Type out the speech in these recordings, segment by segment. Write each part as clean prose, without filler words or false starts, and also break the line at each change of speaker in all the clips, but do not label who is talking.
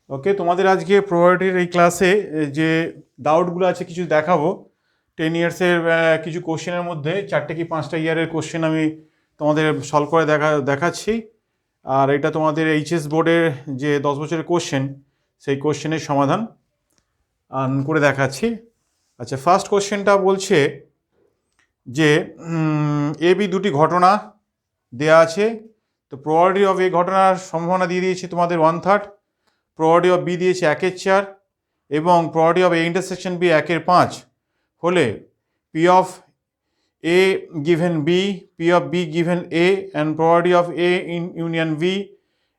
ওকে, তোমাদের আজকে প্রবাবিলিটির এই ক্লাসে যে ডাউটগুলো আছে কিছু দেখাবো। 10 ইয়ার্সের কিছু কোশ্চেনের মধ্যে 4টে কি 5টা ইয়ারের কোশ্চেন আমি তোমাদের সলভ করে দেখাচ্ছি। আর এটা তোমাদের এইচএস বোর্ডের যে 10 বছরের কোশ্চেন, সেই কোশ্চেনের সমাধান করে দেখাচ্ছি। আচ্ছা, ফার্স্ট কোশ্চেনটা বলছে যে এ বি দুটি ঘটনা দেয়া আছে। তো প্রবাবিলিটি অফ এই ঘটনার সম্ভাবনা দিয়ে দিয়েছি তোমাদের 1/3, প্রবাবিলিটি অফ বি দিয়েছে 1/4 এবং probability of A intersection B 1/5 হলে P of A given B, P of B given A and probability of A in union B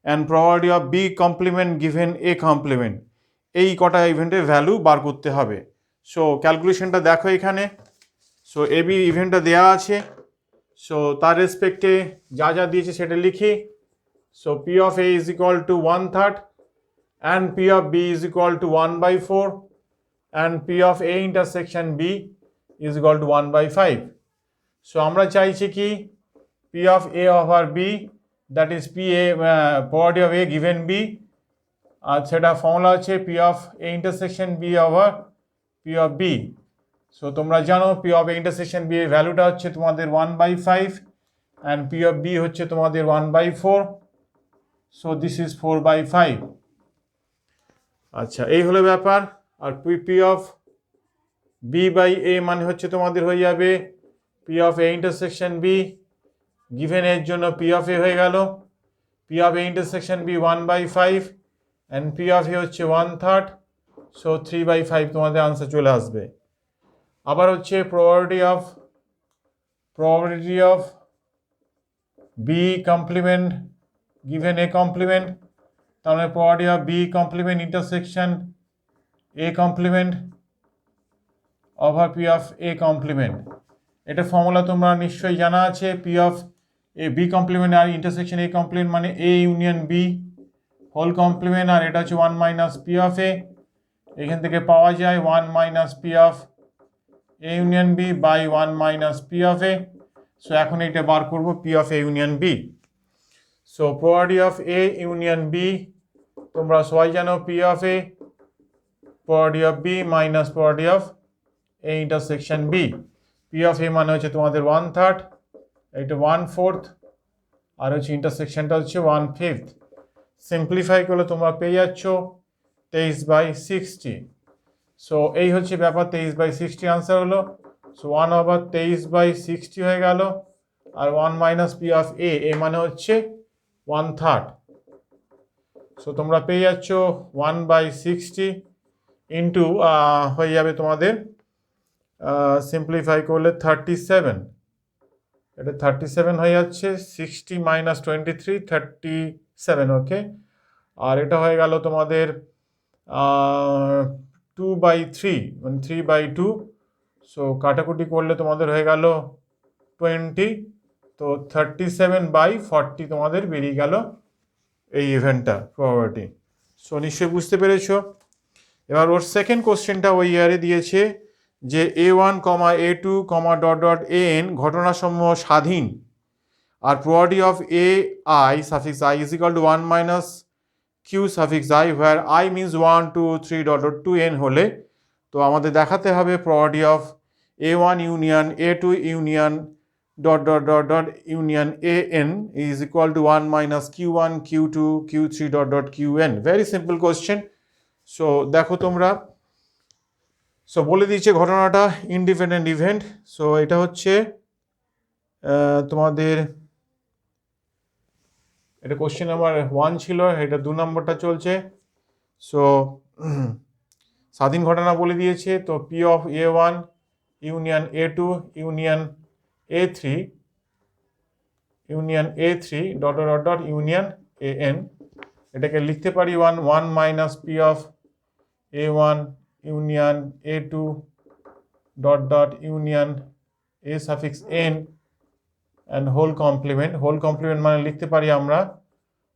and probability of B complement given A complement, এই কটা ইভেন্টের value বার করতে হবে। So ক্যালকুলেশনটা দেখো এখানে। So A B ইভেন্টটা দেওয়া আছে, সো তার রেসপেক্টে যা যা দিয়েছে সেটা লিখি। So P of A is equal two 1/3 and P of B is equal to 1/4 and P of A intersection B is equal to 1/5. So আমরা চাইছি কি P of A over B, that is PA probability of A given B, আর সেটা formula হচ্ছে P of A intersection B over P of B. So তোমরা জানো P of A intersection B এর ভ্যালুটা হচ্ছে তোমাদের 1/5 and P of B হচ্ছে তোমাদের 1/4. So this is 4/5. আচ্ছা, এই হলো ব্যাপার। আর P of B by A মানে হচ্ছে তোমাদের হয়ে যাবে P of A intersection B, given এর জন্য পি অফ এ হয়ে গেল P of A intersection B 1/5 and P of A হচ্ছে 1/3, সো 3/5 তোমাদের আনসার চলে আসবে। আবার হচ্ছে probability of B complement given A complement, তাহলে probability of B complement intersection A complement over P of A complement. এটা ফর্মুলা তোমরা নিশ্চয়ই জানা আছে। P of A B complement আর ইন্টারসেকশন এ কমপ্লিমেন্ট মানে A union B whole complement, আর এটা হচ্ছে 1 মাইনাস পি অফ এ। এখান থেকে পাওয়া যায় 1 minus P of A union B by 1 minus P of A. So এখন এটা বার করবো P of A union B. So probability of A union B তোমরা সবাই জানো P of A, probability of B minus probability of A intersection B. P of A মানে হচ্ছে তোমাদের 1/3, এটা 1/4, আর হচ্ছে ইন্টারসেকশনটা হচ্ছে 1/5। সিম্পলিফাই করলে তোমরা পেয়ে যাচ্ছ 23/60। সো এই হচ্ছে ব্যাপার, 23/60 আনসার হলো। সো 1/23/60 হয়ে গেল, আর 1 মাইনাস পি অফ এ, এ মানে হচ্ছে 1/3। সো তোমরা পেয়ে যাচ্ছ 1/60 ইন্টু হয়ে যাবে তোমাদের সিম্পলিফাই করলে 37, এটা 37 হয়ে যাচ্ছে। 60 মাইনাস 23 37, ওকে। আর এটা হয়ে গেল তোমাদের 2/3 মানে 3/2। সো কাটাকুটি করলে তোমাদের হয়ে গেল 20। তো 37/40 তোমাদের বেরিয়ে গেল এই ইভেন্টটা প্রবাবিলিটি। সো নিশ্চয়ই বুঝতে পেরেছো। এবার ওর সেকেন্ড কোশ্চেনটা ওই ইয়ারে দিয়েছে যে A1, A2, dot dot N ঘটনাসমূহ স্বাধীন, আর probability of A I suffix I is equal to 1 minus Q suffix I where I means 1 2 3 dot dot 2n হলে তো আমাদের দেখাতে হবে probability of A1 union A2 union dot dot dot dot union an is equal to 1 minus Q1 Q2 Q3 dot dot Qn। Very simple question. So দেখো তোমরা, so বলে দিচ্ছে ঘটনাটা ইন্ডিপেন্ডেন্ট ইভেন্ট। সো এটা হচ্ছে তোমাদের এটা কোশ্চেন নাম্বার 1 ছিল, এটা 2 নম্বরটা চলছে। সো স্বাধীন ঘটনা বলে দিয়েছে, তো P of A1 union A2 union A3 dot dot dot union an, এটাকে লিখতে পারি 1 minus P of A1 union A2 dot dot union A suffix n and whole complement মানে লিখতে পারি আমরা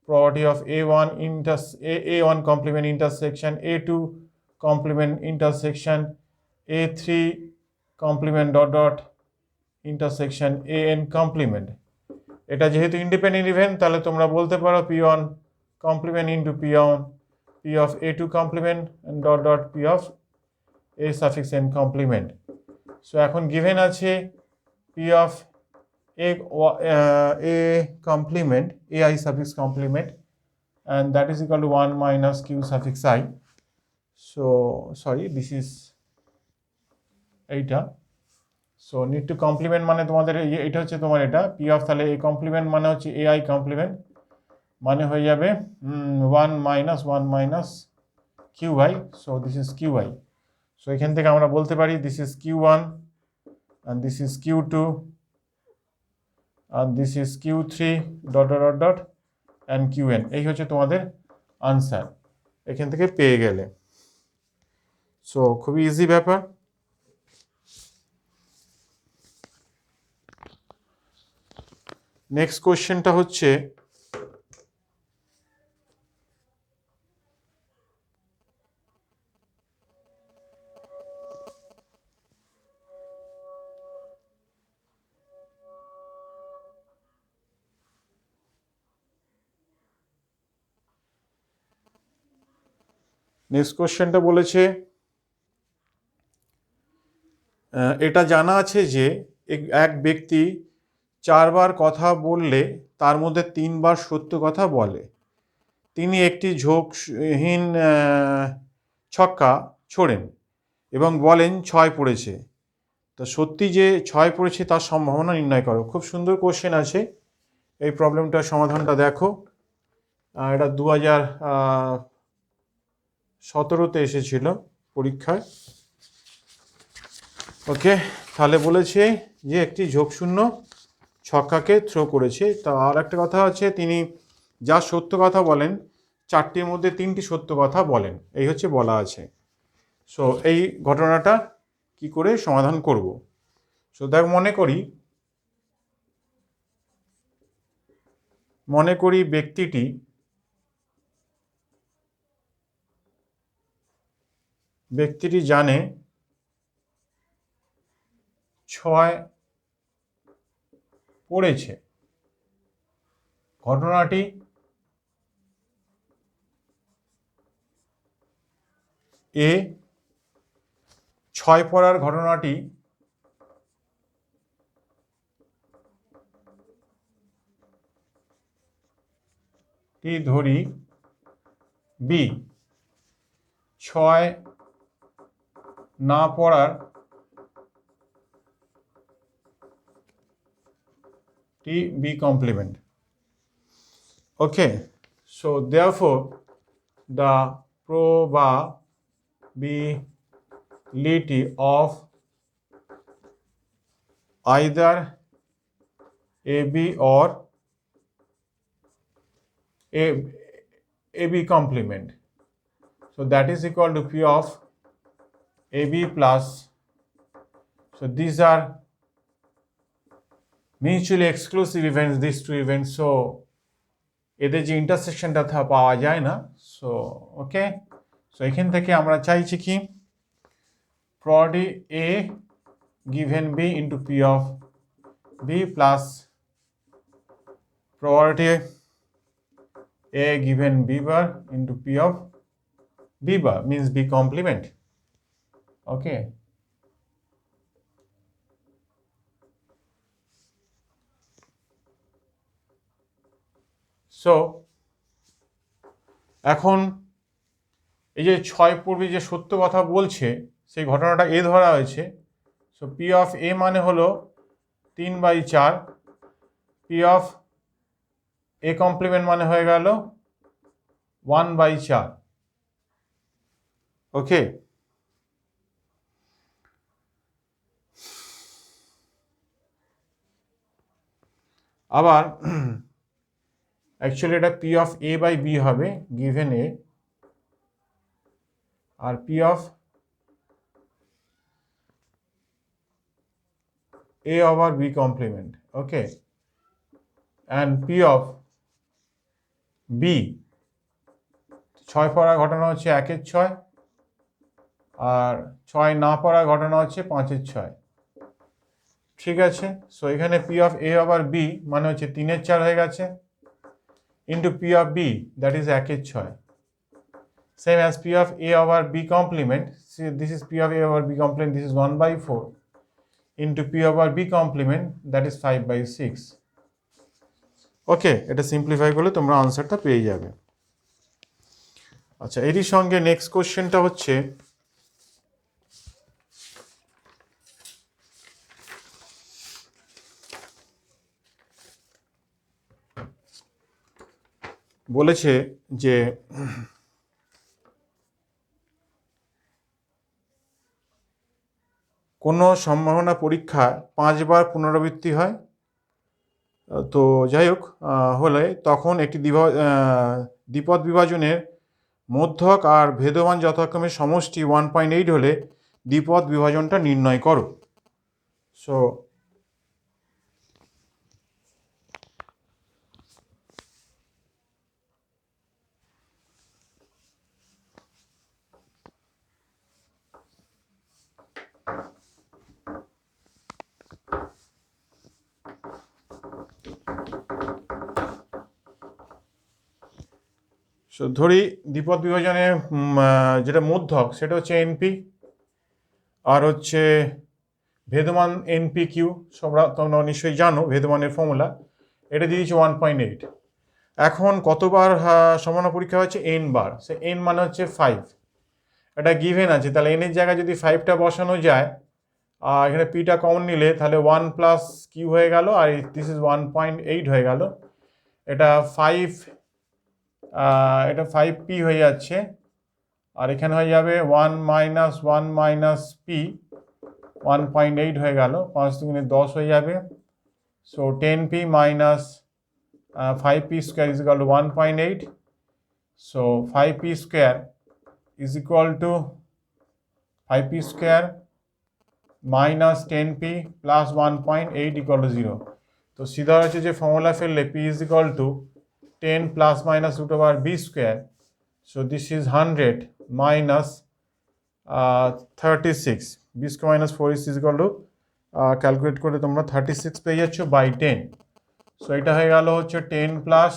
property of A1 complement intersection A2 complement intersection A3 complement dot dot intersection an complement। এটা যেহেতু independent event তাহলে তোমরা বলতে পারো P1 complement into P1 p of a2 complement and dot dot p of a suffix n complement. So এখন given আছে p of a complement ai suffix complement and that is equal to 1 minus q suffix I. So sorry, this is এইটা। So need to complement মানে তোমাদের এটা হচ্ছে তোমার এটা P of, তাহলে এ কমপ্লিমেন্ট মানে হচ্ছে এআই কমপ্লিমেন্ট, মানে হয়ে যাবে 1 minus Q I. So this is Q I. So এখান থেকে আমরা বলতে পারি this is Q one and this is Q two and this is Q three dot dot dot dot and Q N. এই হচ্ছে তোমাদের আনসার এখান থেকে পেয়ে গেলে। সো খুবই ইজি ব্যাপার। নেক্সট কোয়েশ্চেনটা হচ্ছে বলেছে এটা জানা আছে যে এক ব্যক্তি 4 বার কথা বললে তার মধ্যে 3 বার সত্য কথা বলে। তিনি একটি ঝোঁকহীন ছক্কা ছোড়েন এবং বলেন 6 পড়েছে। তো সত্যি যে 6 পড়েছে তার সম্ভাবনা নির্ণয় করো। খুব সুন্দর কোশ্চেন আছে। এই প্রবলেমটার সমাধানটা দেখো। এটা 2017-তে এসেছিল পরীক্ষায়। ওকে, তাহলে বলেছে যে একটি ঝোঁকশূন্য ছক্কাকে থ্রো করেছে। তা আর একটা কথা আছে, তিনি যা সত্য কথা বলেন 4টির মধ্যে 3টি সত্য কথা বলেন, এই হচ্ছে বলা আছে। সো এই ঘটনাটা কি করে সমাধান করব? সো দেখ, মনে করি ব্যক্তিটি জানে 6 পড়েছে। ঘটনাটি এ 6 পড়ার ঘটনাটি ধরি বি, 6 না পড়ার B complement. Okay, so therefore the probability of either AB or AB complement, so that is equal to P of AB plus, so these are mutually exclusive events, these two events, so এদের যে ইন্টারসেকশনটা পাওয়া যায় না। So okay, so এখান থেকে আমরা চাইছি কি probability A given B into P of B plus probability A given B bar into P of B bar means B complement. Okay, so এখন এই যে 6 পূর্বে যে সত্য কথা বলছে সেই ঘটনাটা এ ধরা হয়েছে। সো পি অফ এ মানে হলো 3/4, পি অফ এ কমপ্লিমেন্ট মানে হয়ে গেল 1/4। ওকে, আবার অ্যাকচুয়ালি এটা P of A by B হবে গিভেন এ, আর P of A over B complement. Okay, and P of B 6 পড়ার ঘটনা হচ্ছে 1-এর 6, আর 6 না পড়ার ঘটনা হচ্ছে 5-এর 6। ঠিক আছে, সো এখানে P of A over B মানে হচ্ছে 3-এর 4 হয়ে গেছে into P of B that is 1-এর 6। same as p of a over b complement. See, this is p of a over b complement, this is 1/4 into p over b complement, that is 5/6. ওকে, এটা simplify করলে তোমরা আনসারটা পেয়ে যাবে। আচ্ছা, এরই সঙ্গে নেক্সট কোশ্চেনটা হচ্ছে বলেছে যে কোনো সম্ভাবনা পরীক্ষা 5 বার পুনরাবৃত্তি হয়, তো যাই হোক হলে তখন একটি দ্বিপদ বিভাজনের মধ্যক আর ভেদমান যথাক্রমে সমষ্টি 1.8 হলে দ্বিপদ বিভাজনটা নির্ণয় করো। সো ধরি দ্বিপদ বিভাজনের যেটা মধ্যক সেটা হচ্ছে এনপি, আর হচ্ছে ভেদমান এনপি কিউ, তোমরা নিশ্চয়ই জানো ভেদমানের ফর্মুলা, এটা দিয়েছে 1.8। এখন কতবার সম্ভাবনা পরীক্ষা হচ্ছে? এন বার। সে এন মানে হচ্ছে 5, এটা গিভেন আছে, তাহলে এনের জায়গায় যদি 5টা বসানো যায় আর এখানে পিটা কমন নিলে তাহলে 1 প্লাস কিউ হয়ে গেল, আর দিস ইজ 1.8 হয়ে গেল। এটা 5p হয়ে যাচ্ছে, আর এখানে হয়ে যাবে 1 মাইনাস 1 মাইনাস পি, 1.8 হয়ে গেল, 5 দুগুণে 10 হয়ে যাবে। So 10p minus 5p square is equal two 1.8। So 5p square is equal two 5p square minus 10p plus 1.8 equal to 0। তো সিধা হচ্ছে যে ফর্মুলা ফেললে p is equal two 10 plus minus root over b square. So this is 100 minus 36. b square minus 4 is equal to calculate করে তোমরা 36 পেয়ে যাচ্ছ by 10. So এটা হয়ে গেল হচ্ছে 10 plus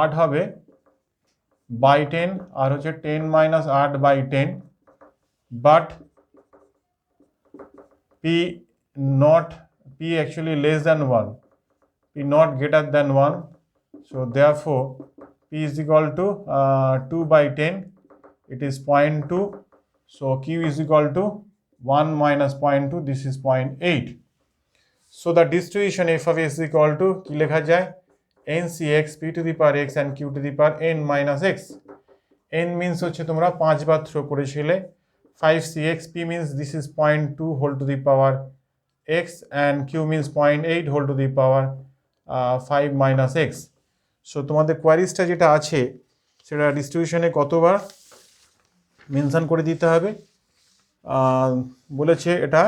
8 হবে by 10, আর হচ্ছে 10 minus 8 by 10, but p actually less than 1. P not greater than 1, so therefore p is equal to 2 by 10, it is 0.2, so q is equal to 1 minus 0.2, this is 0.8. So the distribution f of x is equal to কি লেখা যায়? ncx p to the power x and q to the power n minus x. n means হচ্ছে তোমরা 5 বার throw করেছিলে, 5cx, p means this is 0.2 whole to the power x, and q means 0.8 whole to the power 5 minus x. So তোমাদের কোয়ারিজটা যেটা আছে সেটা ডিস্ট্রিবিউশনে কতবার mention করে দিতে হবে। বলেছে এটা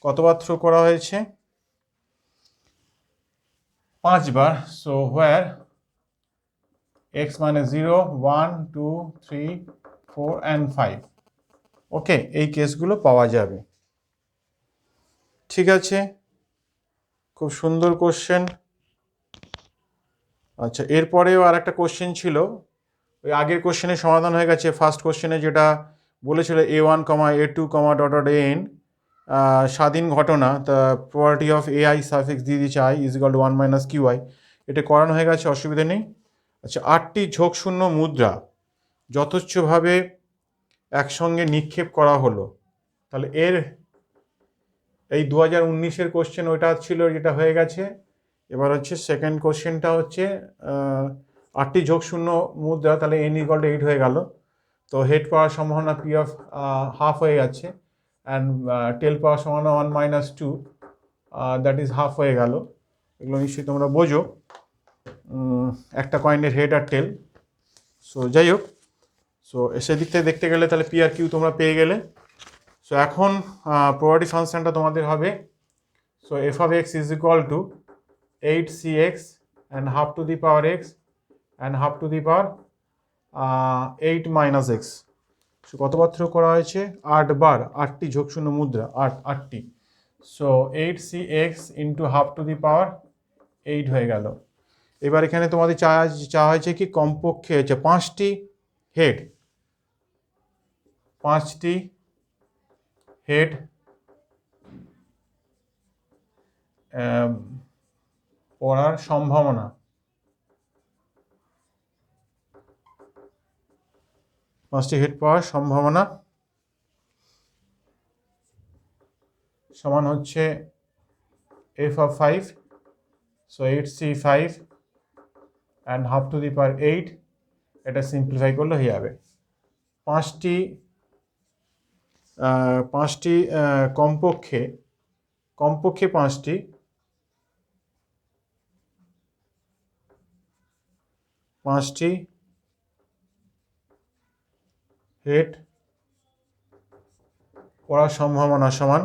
কতবার থ্রো করা হয়েছে? 5 বার। সো হোয়ার x মানে 0, 1, 2, 3, 4 and 5। ওকে, এই কেসগুলো পাওয়া যাবে। ঠিক আছে, খুব সুন্দর কোশ্চেন। আচ্ছা, এরপরেও আর একটা কোশ্চেন ছিল, ওই আগের কোশ্চেনের সমাধান হয়ে গেছে। ফার্স্ট কোশ্চেনে যেটা বলেছিল a1, a2, dot dot an স্বাধীন ঘটনা, তা প্রপার্টি অফ ai সাফিক্স দিয়ে দিচ্ছে i is equal to 1 minus qi, এটা করানো হয়ে গেছে, অসুবিধা নেই। আচ্ছা, 8টি ঝোঁকশূন্য মুদ্রা যথেচ্ছভাবে একসঙ্গে নিক্ষেপ করা হলো, তাহলে এই 2019-এর কোশ্চেন ওইটা ছিল, যেটা হয়ে গেছে। এবার হচ্ছে সেকেন্ড কোশ্চেনটা হচ্ছে 8টি ঝোঁকশূন্য মুদ্রা, তাহলে n ইকুয়াল টু 8 হয়ে গেল। তো হেড পাওয়ার সম্ভাবনা p অফ হাফ হয়ে যাচ্ছে, অ্যান্ড টেল পাওয়ার সম্ভাবনা 1 মাইনাস 2, দ্যাট ইজ হাফ হয়ে গেল। এগুলো নিশ্চয়ই তোমরা বোঝো, একটা কয়েনের হেড আর টেল। সো যাই হোক, সো সেদিক থেকে দেখতে গেলে তাহলে পি আর কিউ তোমরা পেয়ে গেলে। সো এখন প্রপার্টি ফাংশনটা তোমাদের হবে, so F of x is equal two 8cx and half to the power x and half to the power 8 minus x. So কতবার থ্রো করা হয়েছে? 8 বার, 8টি ঝোঁকশূন্য মুদ্রা, 8টি। So 8cx into half to the power 8 হয়ে গেল। এবার এখানে তোমাদের চাওয়া হয়েছে কি কমপক্ষে হচ্ছে 5টি হেড, 5টি হেড পড়ার সম্ভাবনা, 5টি হেড পড়ার সম্ভাবনা সমান হচ্ছে f of 5, so 8c5 and half to the power 8, এটা সিম্পলিফাই করলে হয়ে যাবে। পাঁচটি কমপক্ষে 5টি হেড পড়ার সম্ভাবনা সমান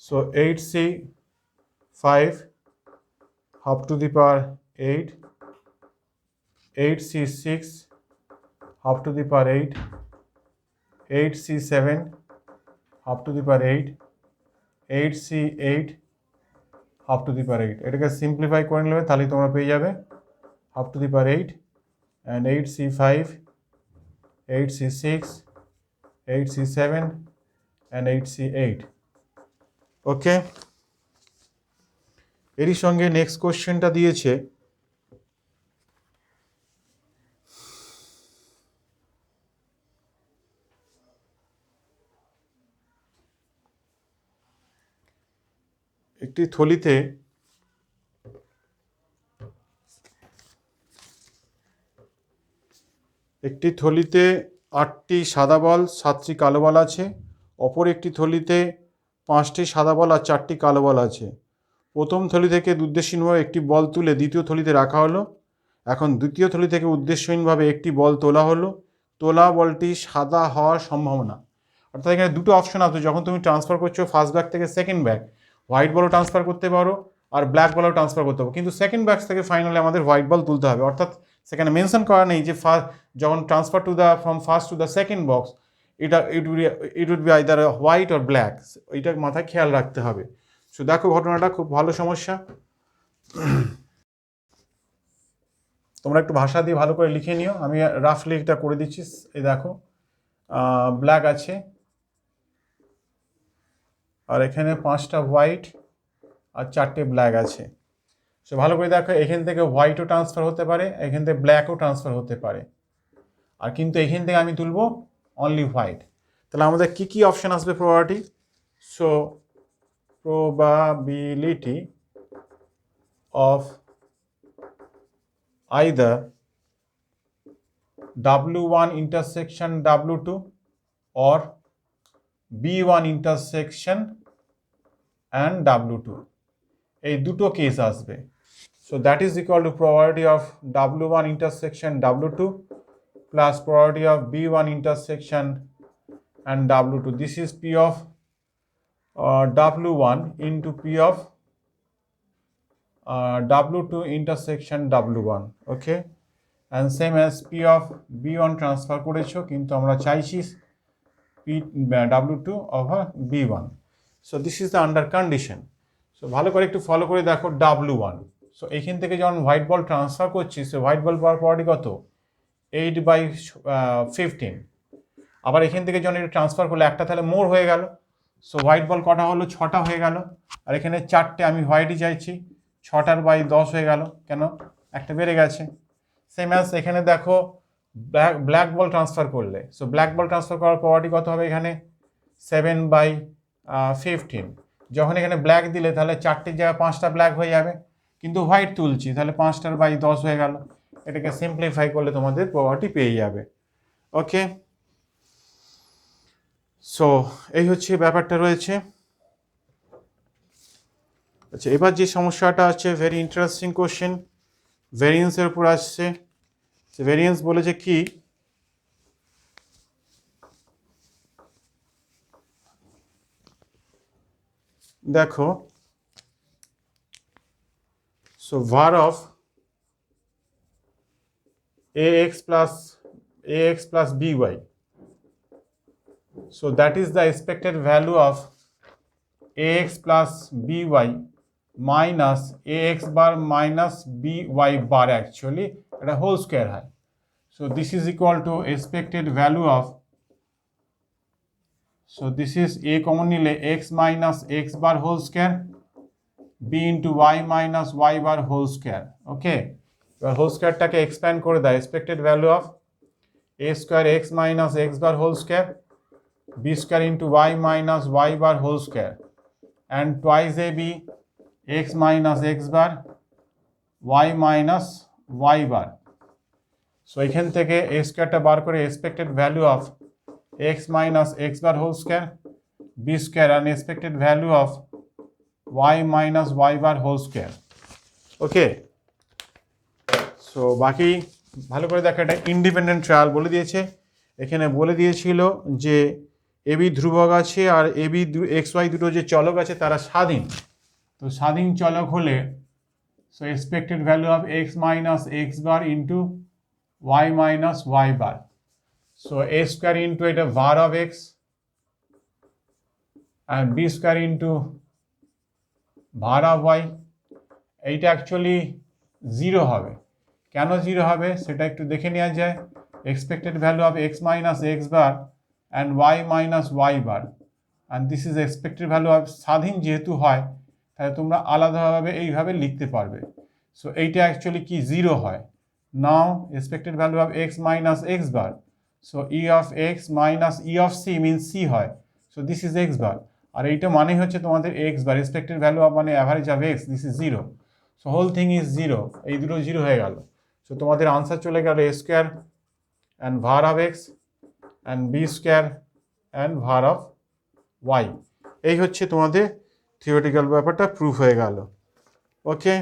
so 8c5 half to the power 8, 8c6 half to the power 8, 8c7 half to the power 8, 8c8 half to the power 8, এটাকে সিম্পলিফাই করে নেবে তাহলে তোমরা পেয়ে যাবে half to the power 8 and 8c5, 8c6, 8c7 and 8c8. ওকে, এরই সঙ্গে next কোশ্চেনটা দিয়েছে একটি থলিতে একটি থলিতে 8টি সাদা বল 7টি কালো বল আছে, অপর একটি থলিতে 5টি সাদা বল আর 4টি কালো বল আছে। প্রথম থলি থেকে উদ্দেশ্যহীনভাবে একটি বল তুলে দ্বিতীয় থলিতে রাখা হলো। এখন দ্বিতীয় থলি থেকে উদ্দেশ্যহীনভাবে একটি বল তোলা হলো, তোলা বলটি সাদা হওয়ার সম্ভাবনা। অর্থাৎ এখানে দুটো অপশন আছে, যখন তুমি ট্রান্সফার করছো ফার্স্ট ব্যাগ থেকে সেকেন্ড ব্যাগ, হোয়াইট বলও ট্রান্সফার করতে পারো আর ব্ল্যাক বলও ট্রান্সফার করতে পারো, কিন্তু সেকেন্ড ব্যাগ থেকে ফাইনালি আমাদের হোয়াইট বল তুলতে হবে। অর্থাৎ সেখানে মেনশন করা নেই যে যখন transfer from first to the second box it would be either white or black, এইটা মাথায় খেয়াল রাখতে হবে। সো দেখো ঘটনাটা খুব ভালো সমস্যা, তোমরা একটু ভাষা দিয়ে ভালো করে লিখে নিও, আমি রাফলি এটা করে দিচ্ছি। এই দেখো ব্ল্যাক আছে আর এখানে 5টা হোয়াইট আর 4টে ব্ল্যাক আছে। সো ভালো করে দেখো, এখান থেকে হোয়াইটও ট্রান্সফার হতে পারে, এখান থেকে ব্ল্যাকও ট্রান্সফার হতে পারে, আর কিন্তু এখান থেকে আমি তুলবো অনলি হোয়াইট। তাহলে আমাদের কি কি অপশন আসবে probability? So probability of either W1 intersection W2 or B1 intersection and W2, এই দুটো কেস আসবে। So that is equal to probability of W1 intersection W2 plus probability of B1 intersection and W2. This is P of W1 into P of W2 intersection W1. Okay, and same as P of B1 transfer করেছো, কিন্তু আমরা চাইছি P W2 over B1. So this is the under condition. So ভালো করে একটু follow করে দেখো W1। So এইখান থেকে যখন হোয়াইট বল ট্রান্সফার করছি, সো হোয়াইট বল পাওয়ার প্রবাবিলিটি কত? 8/15। আবার এখান থেকে যখন এটা ট্রান্সফার করলে একটা তাহলে মোর হয়ে গেল। সো হোয়াইট বল কটা হলো? 6টা হয়ে গেল। আর এখানে 4টে, আমি হোয়াইটই চাইছি, 6টার বাই 10 হয়ে গেল, কেন? একটা বেড়ে গেছে। সেম অ্যাজ এখানে দেখো ব্ল্যাক বল ট্রান্সফার করলে, সো ব্ল্যাক বল ট্রান্সফার করার প্রবাবিলিটি কত হবে? এখানে 7/15। যখন এখানে ব্ল্যাক দিলে তাহলে 4টির জায়গায় 5টা ব্ল্যাক হয়ে যাবে, কিন্তু হোয়াইট তুলছি তাহলে 5টার বাই 10 হয়ে গেল। এটাকে সিম্পলিফাই করলে তোমাদের প্রবাবিলিটি পেয়ে যাবে। ওকে, সো এই হচ্ছে ব্যাপারটা রয়েছে। আচ্ছা, এবার যে সমস্যাটা আছে ভেরি ইন্টারেস্টিং কোশ্চেন, ভেরিয়েন্সের উপর আসছে। ভেরিয়েন্স বলেছে কি, দেখো, so var of ax plus by. So that is the expected value of ax plus by minus ax bar minus by bar actually at a whole square high. So this is equal to expected value of, so this is a common nile x minus x bar whole square b into y minus y bar whole square. Okay, এবার whole স্কয়ারটাকে expand করে দাও, expected value of a square x minus x bar whole square b square into y minus y bar whole square and twice ab x minus x bar y minus y bar. So এখান থেকে a স্কয়ারটা বার করে expected value of x minus x bar whole square b square and expected value of y minus y bar whole square. Okay, so বাকি ভালো করে দেখো, এটা independent trial বলে দিয়েছে। এখানে বলে দিয়েছিল যে এবি ধ্রুবক আছে আর এবি এক্স ওয়াই দুটো যে চলক আছে তারা স্বাধীন। তো স্বাধীন চলক হলে so expected value of X minus X bar into Y minus Y bar, so A square into এটা var অফ এক্স আর B square into var of Y. এইটা অ্যাকচুয়ালি জিরো হবে। কেন জিরো হবে সেটা একটু দেখে নেওয়া যায়। Expected value of X minus X bar and Y minus Y bar and this is expected value of, স্বাধীন যেহেতু হয় তাহলে তোমরা আলাদাভাবে এইভাবে লিখতে পারবে। সো এইটা অ্যাকচুয়ালি কি জিরো হয়। Now expected value of X minus X bar, so E of X minus E of C means C হয়, so this is X bar. আর এইটা মানে হচ্ছে তোমাদের X bar, expected value of মানে average of X, this is zero. So whole thing is zero, এই দুটো zero হয়ে গেল। সো তোমাদের আনসার চলে গেল A square and var of X and B square and var of Y. এই হচ্ছে তোমাদের থিওরিটিক্যাল ব্যাপারটা প্রুফ হয়ে গেল। ওকে।